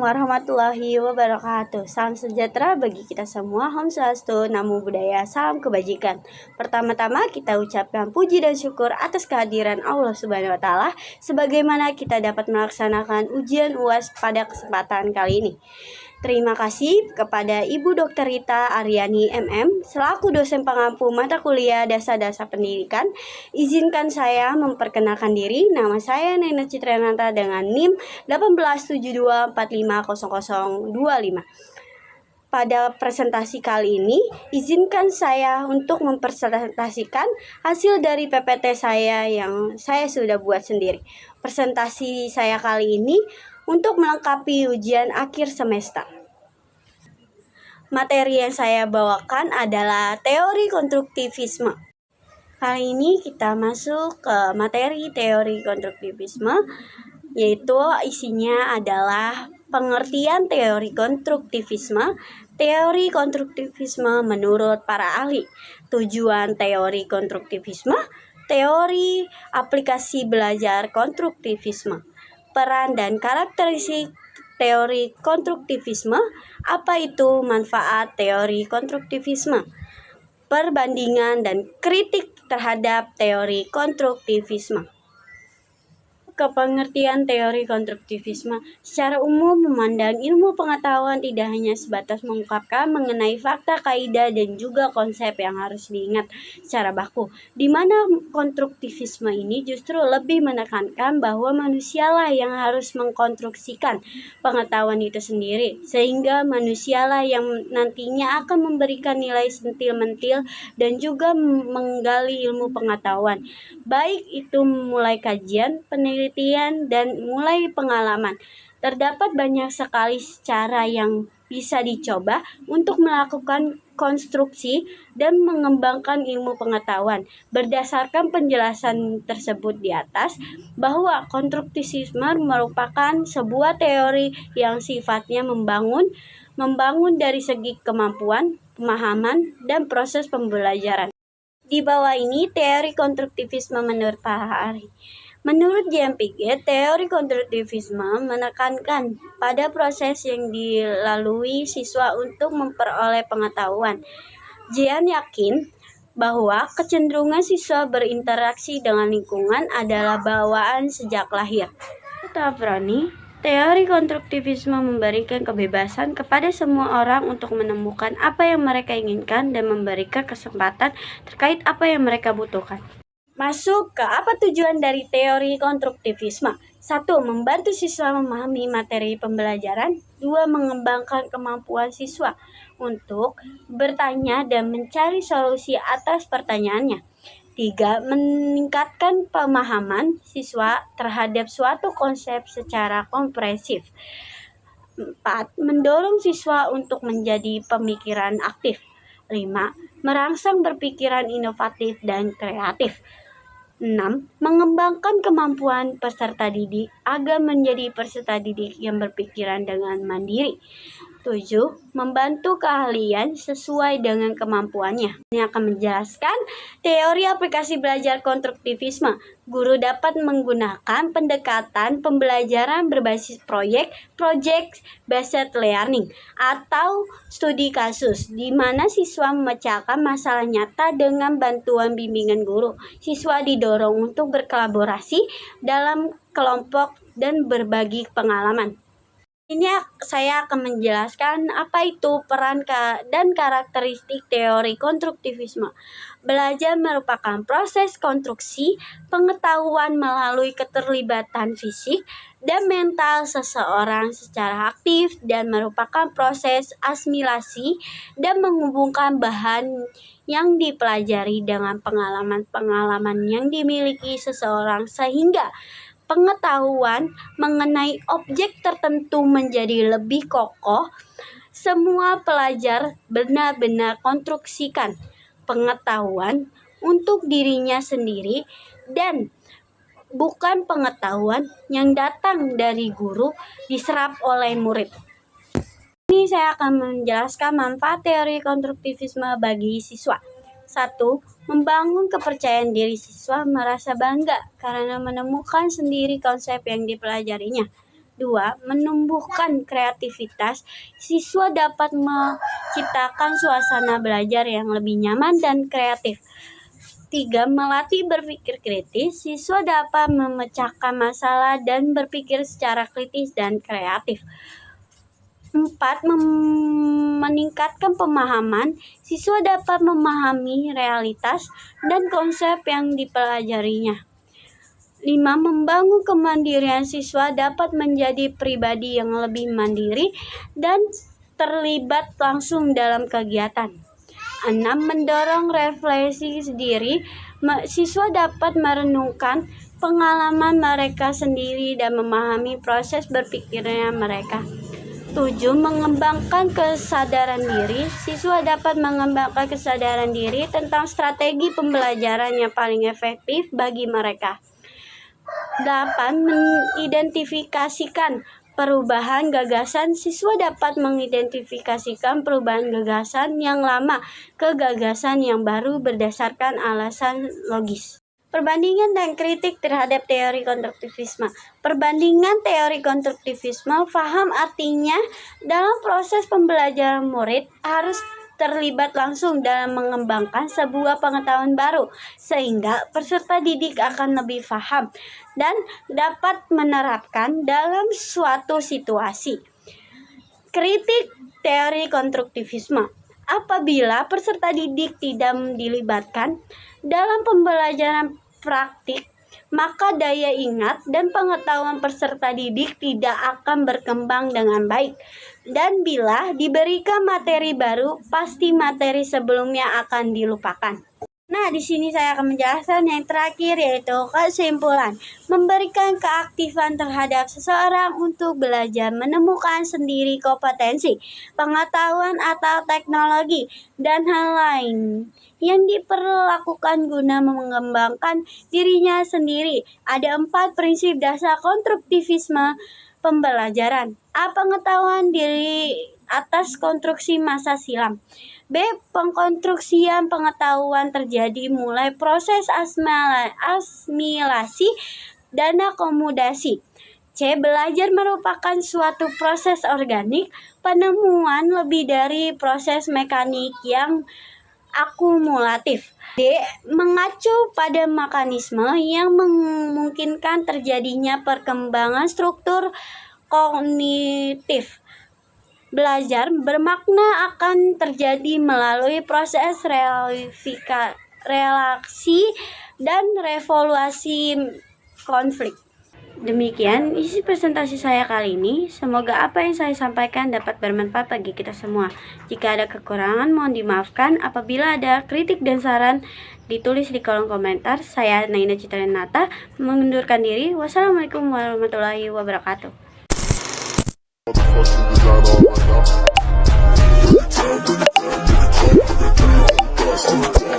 warahmatullahi wabarakatuh. Salam sejahtera bagi kita semua. Om Swastiastu, Namo Buddhaya, salam kebajikan. Pertama-tama kita ucapkan puji dan syukur atas kehadiran Allah Subhanahu wa taala sebagaimana kita dapat melaksanakan ujian UAS pada kesempatan kali ini. Terima kasih kepada Ibu Dr. Rita Aryani MM selaku dosen pengampu mata kuliah Dasar-Dasar Pendidikan. Izinkan saya memperkenalkan diri. Nama saya Nena Citranata dengan NIM 1872450025. Pada presentasi kali ini, izinkan saya untuk mempresentasikan hasil dari PPT saya yang saya sudah buat sendiri. Presentasi saya kali ini untuk melengkapi ujian akhir semester. Materi yang saya bawakan adalah teori konstruktivisme. Kali ini kita masuk ke materi teori konstruktivisme, yaitu isinya adalah pengertian teori konstruktivisme. Teori konstruktivisme menurut para ahli. Tujuan teori konstruktivisme, teori aplikasi belajar konstruktivisme. Peran dan karakteristik teori konstruktivisme. Apa itu manfaat teori konstruktivisme? Perbandingan dan kritik terhadap teori konstruktivisme. Kepengertian teori konstruktivisme secara umum memandang ilmu pengetahuan tidak hanya sebatas mengungkapkan mengenai fakta, kaidah, dan juga konsep yang harus diingat secara baku, di mana konstruktivisme ini justru lebih menekankan bahwa manusialah yang harus mengkonstruksikan pengetahuan itu sendiri, sehingga manusialah yang nantinya akan memberikan nilai sentil-mentil dan juga menggali ilmu pengetahuan, baik itu mulai kajian, penelitian, dan mulai pengalaman. Terdapat banyak sekali cara yang bisa dicoba untuk melakukan konstruksi dan mengembangkan ilmu pengetahuan. Berdasarkan penjelasan tersebut di atas, bahwa konstruktivisme merupakan sebuah teori yang sifatnya membangun dari segi kemampuan, pemahaman, dan proses pembelajaran. Di bawah ini teori konstruktivisme menurut para ahli. Menurut JMPG, teori konstruktivisme menekankan pada proses yang dilalui siswa untuk memperoleh pengetahuan. Jian yakin bahwa kecenderungan siswa berinteraksi dengan lingkungan adalah bawaan sejak lahir. Tavroni, teori konstruktivisme memberikan kebebasan kepada semua orang untuk menemukan apa yang mereka inginkan dan memberikan kesempatan terkait apa yang mereka butuhkan. Masuk ke apa tujuan dari teori konstruktivisme. 1. Membantu siswa memahami materi pembelajaran. 2. Mengembangkan kemampuan siswa untuk bertanya dan mencari solusi atas pertanyaannya. 3. Meningkatkan pemahaman siswa terhadap suatu konsep secara komprehensif. 4. Mendorong siswa untuk menjadi pemikiran aktif. 5. Merangsang berpikiran inovatif dan kreatif. 6. Mengembangkan kemampuan peserta didik agar menjadi peserta didik yang berpikiran dengan mandiri. 7. Membantu keahlian sesuai dengan kemampuannya. Ini akan menjelaskan teori aplikasi belajar konstruktivisme. Guru dapat menggunakan pendekatan pembelajaran berbasis project based learning, atau studi kasus, di mana siswa memecahkan masalah nyata dengan bantuan bimbingan guru. Siswa didorong untuk berkolaborasi dalam kelompok dan berbagi pengalaman. Ini saya akan menjelaskan apa itu peran dan karakteristik teori konstruktivisme. Belajar merupakan proses konstruksi pengetahuan melalui keterlibatan fisik dan mental seseorang secara aktif dan merupakan proses asimilasi dan menghubungkan bahan yang dipelajari dengan pengalaman-pengalaman yang dimiliki seseorang sehingga pengetahuan mengenai objek tertentu menjadi lebih kokoh. Semua pelajar benar-benar konstruksikan pengetahuan untuk dirinya sendiri dan bukan pengetahuan yang datang dari guru diserap oleh murid. Ini saya akan menjelaskan manfaat teori konstruktivisme bagi siswa. 1. Membangun kepercayaan diri siswa merasa bangga karena menemukan sendiri konsep yang dipelajarinya. 2. Menumbuhkan kreativitas. Siswa dapat menciptakan suasana belajar yang lebih nyaman dan kreatif. 3. Melatih berpikir kritis. Siswa dapat memecahkan masalah dan berpikir secara kritis dan kreatif. 4. Meningkatkan pemahaman. Siswa dapat memahami realitas dan konsep yang dipelajarinya. 5. Membangun kemandirian. Siswa dapat menjadi pribadi yang lebih mandiri dan terlibat langsung dalam kegiatan. 6. Mendorong refleksi diri. Siswa dapat merenungkan pengalaman mereka sendiri dan memahami proses berpikirnya mereka. 7. Mengembangkan kesadaran diri. Siswa dapat mengembangkan kesadaran diri tentang strategi pembelajaran yang paling efektif bagi mereka. 8. Mengidentifikasikan perubahan gagasan. Siswa dapat mengidentifikasikan perubahan gagasan yang lama ke gagasan yang baru berdasarkan alasan logis. Perbandingan dan kritik terhadap teori konstruktivisme. Perbandingan teori konstruktivisme paham artinya dalam proses pembelajaran murid harus terlibat langsung dalam mengembangkan sebuah pengetahuan baru, sehingga peserta didik akan lebih paham dan dapat menerapkan dalam suatu situasi. Kritik teori konstruktivisme. Apabila peserta didik tidak dilibatkan dalam pembelajaran praktik, maka daya ingat dan pengetahuan peserta didik tidak akan berkembang dengan baik. Dan bila diberikan materi baru, pasti materi sebelumnya akan dilupakan. Nah, di sini saya akan menjelaskan yang terakhir, yaitu kesimpulan. Memberikan keaktifan terhadap seseorang untuk belajar menemukan sendiri kompetensi, pengetahuan atau teknologi, dan hal lain yang diperlakukan guna mengembangkan dirinya sendiri. Ada 4 prinsip dasar konstruktivisme pembelajaran. A. Pengetahuan diri atas konstruksi masa silam. B. Pengkonstruksian pengetahuan terjadi mulai proses asimilasi dan akomodasi. C. Belajar merupakan suatu proses organik, penemuan lebih dari proses mekanik yang akumulatif. D. Mengacu pada mekanisme yang memungkinkan terjadinya perkembangan struktur kognitif. Belajar bermakna akan terjadi melalui proses relaksi dan revolusi konflik. Demikian isi presentasi saya kali ini. Semoga apa yang saya sampaikan dapat bermanfaat bagi kita semua. Jika ada kekurangan mohon dimaafkan. Apabila ada kritik dan saran ditulis di kolom komentar. Saya Naina Citranata mengundurkan diri. Wassalamualaikum warahmatullahi wabarakatuh. What the fuck is that all right now?